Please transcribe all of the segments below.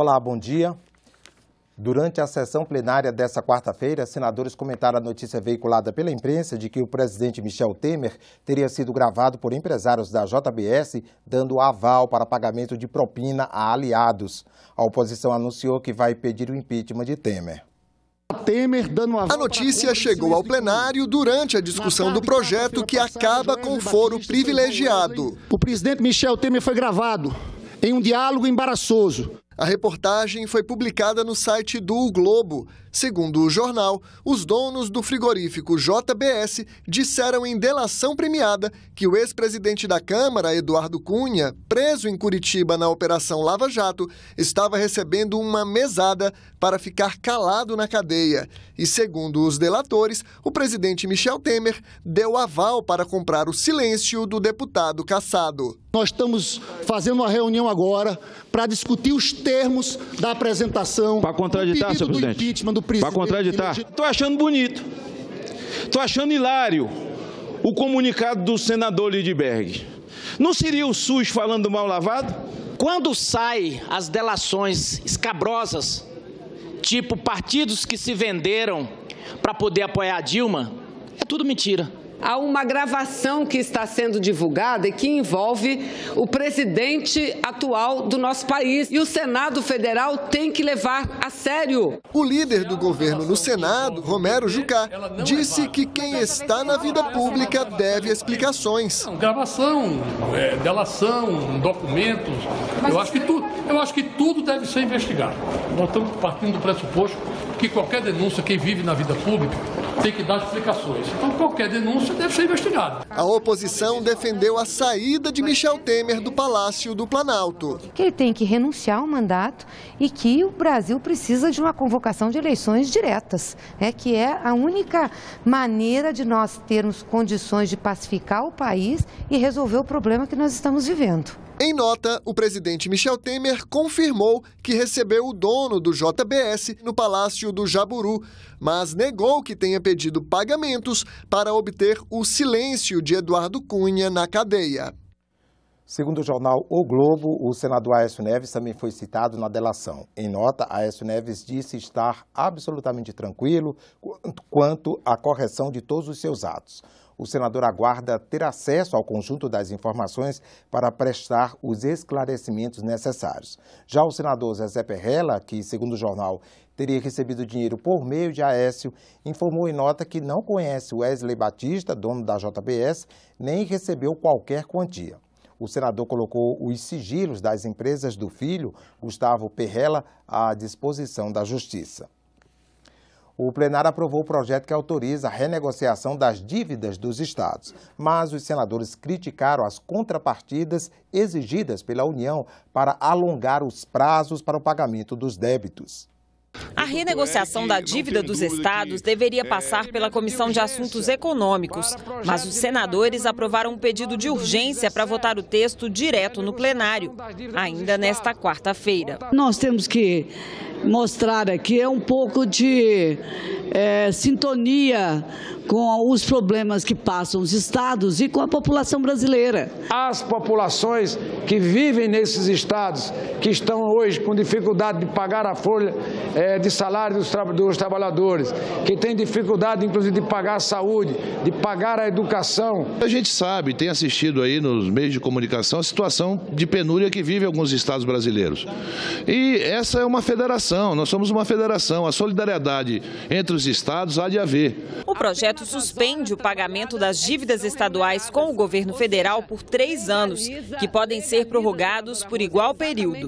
Olá, bom dia. Durante a sessão plenária desta quarta-feira, senadores comentaram a notícia veiculada pela imprensa de que o presidente Michel Temer teria sido gravado por empresários da JBS dando aval para pagamento de propina a aliados. A oposição anunciou que vai pedir o impeachment de Temer. A notícia chegou ao plenário durante a discussão do projeto que acaba com o foro privilegiado. O presidente Michel Temer foi gravado em um diálogo embaraçoso. A reportagem foi publicada no site do O Globo. Segundo o jornal, os donos do frigorífico JBS disseram em delação premiada que o ex-presidente da Câmara, Eduardo Cunha, preso em Curitiba na Operação Lava Jato, estava recebendo uma mesada para ficar calado na cadeia. E, segundo os delatores, o presidente Michel Temer deu aval para comprar o silêncio do deputado cassado. Nós estamos fazendo uma reunião agora para discutir os termos da apresentação para contraditar, senhor presidente. Do impeachment do presidente. Para contraditar. Estou achando bonito, estou achando hilário o comunicado do senador Lindbergh. Não seria o SUS falando mal lavado? Quando saem as delações escabrosas, tipo partidos que se venderam para poder apoiar a Dilma, é tudo mentira. Há uma gravação que está sendo divulgada e que envolve o presidente atual do nosso país. E o Senado Federal tem que levar a sério. O líder do governo no Senado, Romero Jucá, disse que quem está na vida pública deve explicações. Gravação, delação, documentos, eu acho que tudo deve ser investigado. Nós estamos partindo do pressuposto que qualquer denúncia, quem vive na vida pública, tem que dar explicações. Então, qualquer denúncia deve ser investigada. A oposição defendeu a saída de Michel Temer do Palácio do Planalto. Que ele tem que renunciar ao mandato e que o Brasil precisa de uma convocação de eleições diretas, que é a única maneira de nós termos condições de pacificar o país e resolver o problema que nós estamos vivendo. Em nota, o presidente Michel Temer confirmou que recebeu o dono do JBS no Palácio do Jaburu, mas negou que tenha pedido pagamentos para obter o silêncio de Eduardo Cunha na cadeia. Segundo o jornal O Globo, o senador Aécio Neves também foi citado na delação. Em nota, Aécio Neves disse estar absolutamente tranquilo quanto à correção de todos os seus atos. O senador aguarda ter acesso ao conjunto das informações para prestar os esclarecimentos necessários. Já o senador Zezé Perrella, que, segundo o jornal, teria recebido dinheiro por meio de Aécio, informou em nota que não conhece Wesley Batista, dono da JBS, nem recebeu qualquer quantia. O senador colocou os sigilos das empresas do filho, Gustavo Perrella, à disposição da Justiça. O plenário aprovou o projeto que autoriza a renegociação das dívidas dos estados, mas os senadores criticaram as contrapartidas exigidas pela União para alongar os prazos para o pagamento dos débitos. A renegociação da dívida dos estados deveria passar pela Comissão de Assuntos Econômicos, mas os senadores aprovaram um pedido de urgência para votar o texto direto no plenário, ainda nesta quarta-feira. Nós temos que mostrar aqui um pouco de sintonia com os problemas que passam os estados e com a população brasileira. As populações que vivem nesses estados, que estão hoje com dificuldade de pagar a folha de salário dos trabalhadores, que têm dificuldade, inclusive, de pagar a saúde, de pagar a educação. A gente sabe, tem assistido aí nos meios de comunicação a situação de penúria que vive alguns estados brasileiros. E essa é uma federação, nós somos uma federação, a solidariedade entre os estados há de haver. O projeto suspende o pagamento das dívidas estaduais com o governo federal por 3 anos, que podem ser prorrogados por igual período.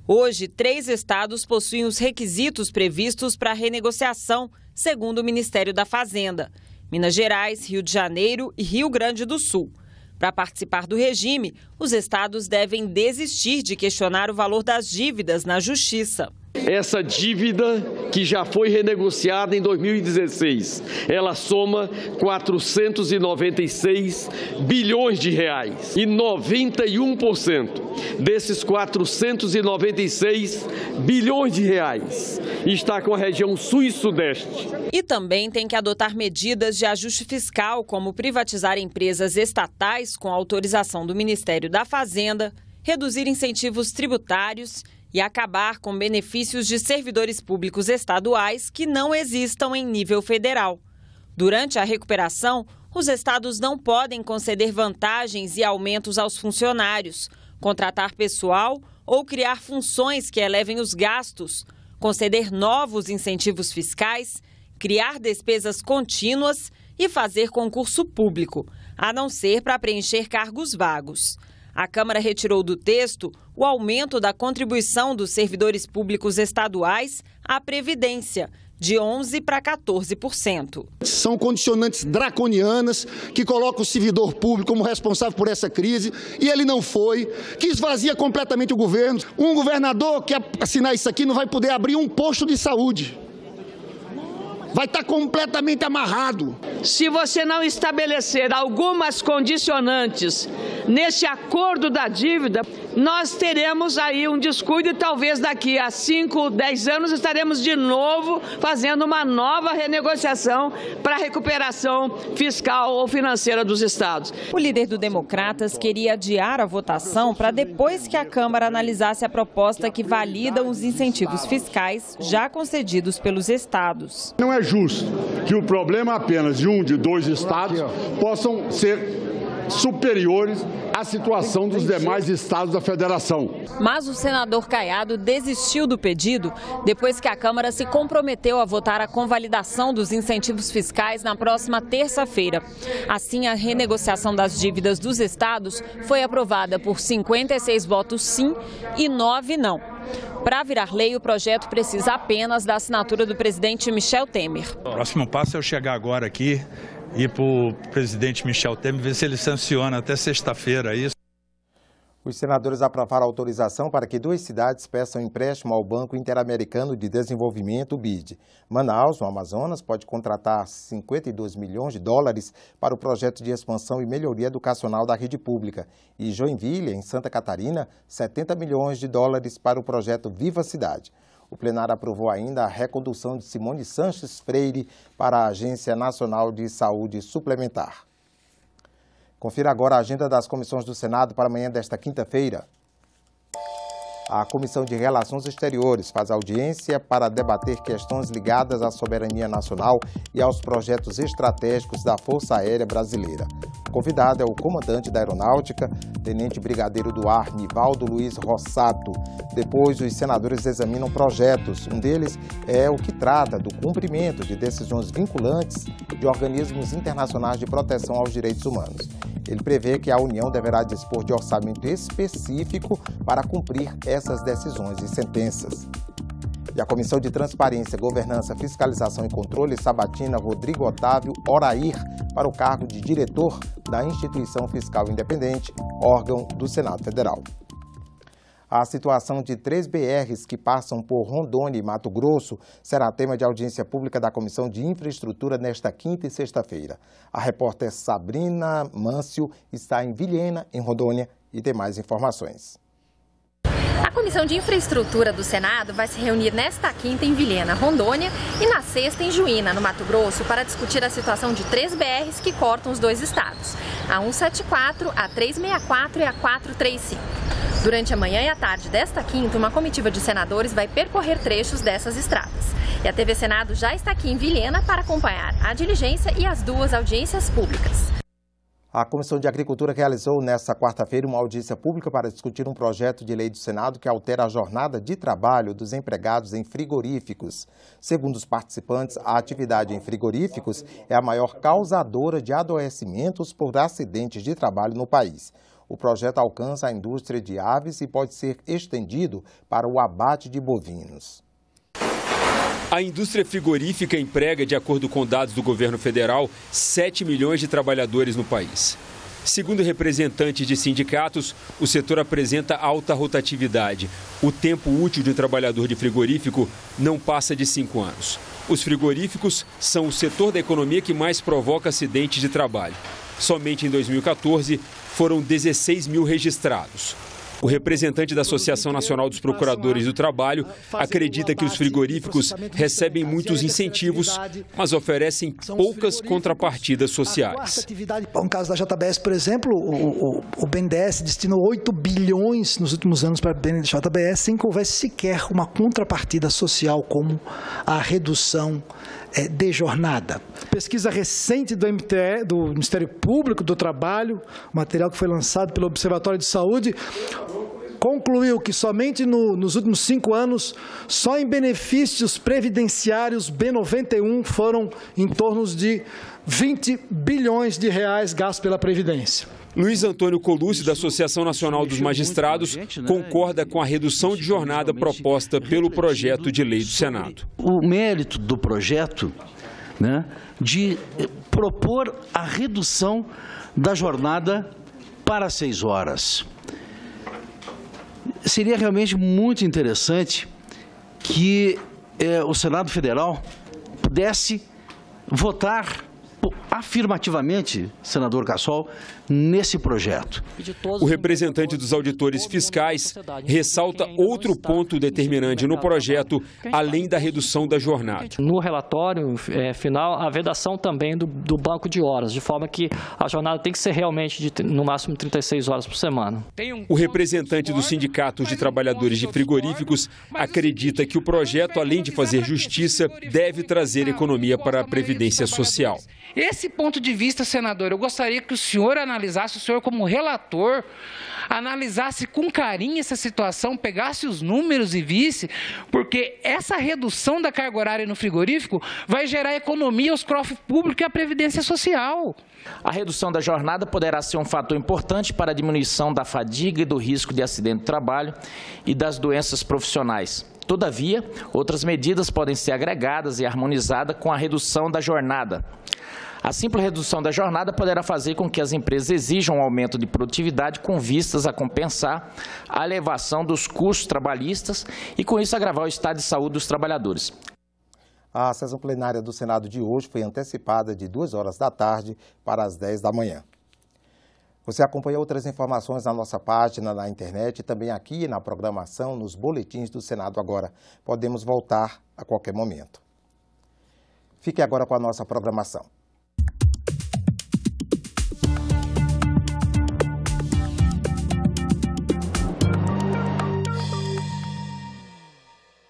Hoje, 3 estados possuem os requisitos previstos para a renegociação, segundo o Ministério da Fazenda: Minas Gerais, Rio de Janeiro e Rio Grande do Sul. Para participar do regime, os estados devem desistir de questionar o valor das dívidas na Justiça. Essa dívida que já foi renegociada em 2016, ela soma 496 bilhões de reais e 91% desses 496 bilhões de reais está com a região sul e sudeste. E também tem que adotar medidas de ajuste fiscal, como privatizar empresas estatais com autorização do Ministério da Fazenda, reduzir incentivos tributários e acabar com benefícios de servidores públicos estaduais que não existam em nível federal. Durante a recuperação, os estados não podem conceder vantagens e aumentos aos funcionários, contratar pessoal ou criar funções que elevem os gastos, conceder novos incentivos fiscais, criar despesas contínuas e fazer concurso público, a não ser para preencher cargos vagos. A Câmara retirou do texto o aumento da contribuição dos servidores públicos estaduais à Previdência, de 11% para 14%. São condicionantes draconianas que colocam o servidor público como responsável por essa crise, e ele não foi, que esvazia completamente o governo. Um governador que assinar isso aqui não vai poder abrir um posto de saúde. Vai estar completamente amarrado. Se você não estabelecer algumas condicionantes nesse acordo da dívida, nós teremos aí um descuido e talvez daqui a 5, 10 anos estaremos de novo fazendo uma nova renegociação para a recuperação fiscal ou financeira dos estados. O líder do Democratas queria adiar a votação para depois que a Câmara analisasse a proposta que valida os incentivos fiscais já concedidos pelos estados. Não é justo que o problema apenas de de 2 estados possam ser superiores à situação dos demais estados da federação. Mas o senador Caiado desistiu do pedido depois que a Câmara se comprometeu a votar a convalidação dos incentivos fiscais na próxima terça-feira. Assim, a renegociação das dívidas dos estados foi aprovada por 56 votos sim e 9 não. Para virar lei, o projeto precisa apenas da assinatura do presidente Michel Temer. O próximo passo é eu chegar agora aqui e para o presidente Michel Temer ver se ele sanciona até sexta-feira isso. Os senadores aprovaram a autorização para que 2 cidades peçam empréstimo ao Banco Interamericano de Desenvolvimento, BID. Manaus, no Amazonas, pode contratar 52 milhões de dólares para o projeto de expansão e melhoria educacional da rede pública. E Joinville, em Santa Catarina, 70 milhões de dólares para o projeto Viva Cidade. O plenário aprovou ainda a recondução de Simone Sanches Freire para a Agência Nacional de Saúde Suplementar. Confira agora a agenda das comissões do Senado para amanhã desta quinta-feira. A Comissão de Relações Exteriores faz audiência para debater questões ligadas à soberania nacional e aos projetos estratégicos da Força Aérea Brasileira. O convidado é o comandante da Aeronáutica, Tenente Brigadeiro do Ar, Nivaldo Luiz Rossato. Depois, os senadores examinam projetos. Um deles é o que trata do cumprimento de decisões vinculantes de organismos internacionais de proteção aos direitos humanos. Ele prevê que a União deverá dispor de orçamento específico para cumprir essas decisões e sentenças. E a Comissão de Transparência, Governança, Fiscalização e Controle sabatina Rodrigo Otávio Orair para o cargo de diretor da Instituição Fiscal Independente, órgão do Senado Federal. A situação de 3 BRs que passam por Rondônia e Mato Grosso será tema de audiência pública da Comissão de Infraestrutura nesta quinta e sexta-feira. A repórter Sabrina Mâncio está em Vilhena, em Rondônia, e tem mais informações. A Comissão de Infraestrutura do Senado vai se reunir nesta quinta em Vilhena, Rondônia, e na sexta em Juína, no Mato Grosso, para discutir a situação de 3 BRs que cortam os 2 estados, a 174, a 364 e a 435. Durante a manhã e a tarde desta quinta, uma comitiva de senadores vai percorrer trechos dessas estradas. E a TV Senado já está aqui em Vilhena para acompanhar a diligência e as 2 audiências públicas. A Comissão de Agricultura realizou nesta quarta-feira uma audiência pública para discutir um projeto de lei do Senado que altera a jornada de trabalho dos empregados em frigoríficos. Segundo os participantes, a atividade em frigoríficos é a maior causadora de adoecimentos por acidentes de trabalho no país. O projeto alcança a indústria de aves e pode ser estendido para o abate de bovinos. A indústria frigorífica emprega, de acordo com dados do governo federal, 7 milhões de trabalhadores no país. Segundo representantes de sindicatos, o setor apresenta alta rotatividade. O tempo útil de um trabalhador de frigorífico não passa de 5 anos. Os frigoríficos são o setor da economia que mais provoca acidentes de trabalho. Somente em 2014, foram 16 mil registrados. O representante da Associação Nacional dos Procuradores do Trabalho acredita que os frigoríficos recebem muitos incentivos, mas oferecem poucas contrapartidas sociais. No caso da JBS, por exemplo, o BNDES destinou 8 bilhões nos últimos anos para a JBS sem que houvesse sequer uma contrapartida social como a redução de jornada. Pesquisa recente do MTE, do Ministério Público do Trabalho, material que foi lançado pelo Observatório de Saúde, concluiu que somente nos últimos 5 anos, só em benefícios previdenciários B91 foram em torno de 20 bilhões de reais gastos pela Previdência. Luiz Antônio Colucci, da Associação Nacional dos Magistrados, concorda com a redução de jornada proposta pelo projeto de lei do Senado. O mérito do projeto, de propor a redução da jornada para 6 horas. Seria realmente muito interessante que o Senado Federal pudesse votar afirmativamente, senador Cassol, nesse projeto. O representante dos auditores fiscais ressalta outro ponto determinante no projeto, além da redução da jornada. No relatório final, a vedação também do banco de horas, de forma que a jornada tem que ser realmente de, no máximo 36 horas por semana. O representante dos sindicatos de trabalhadores de frigoríficos acredita que o projeto, além de fazer justiça, deve trazer economia para a Previdência Social. Esse ponto de vista, senador, eu gostaria que o senhor analisasse, o senhor como relator, analisasse com carinho essa situação, pegasse os números e visse, porque essa redução da carga horária no frigorífico vai gerar economia aos cofres públicos e à Previdência Social. A redução da jornada poderá ser um fator importante para a diminuição da fadiga e do risco de acidente de trabalho e das doenças profissionais. Todavia, outras medidas podem ser agregadas e harmonizadas com a redução da jornada. A simples redução da jornada poderá fazer com que as empresas exijam um aumento de produtividade com vistas a compensar a elevação dos custos trabalhistas e, com isso, agravar o estado de saúde dos trabalhadores. A sessão plenária do Senado de hoje foi antecipada de 2 horas da tarde para as 10 da manhã. Você acompanha outras informações na nossa página, na internet e também aqui na programação, nos boletins do Senado Agora. Podemos voltar a qualquer momento. Fique agora com a nossa programação.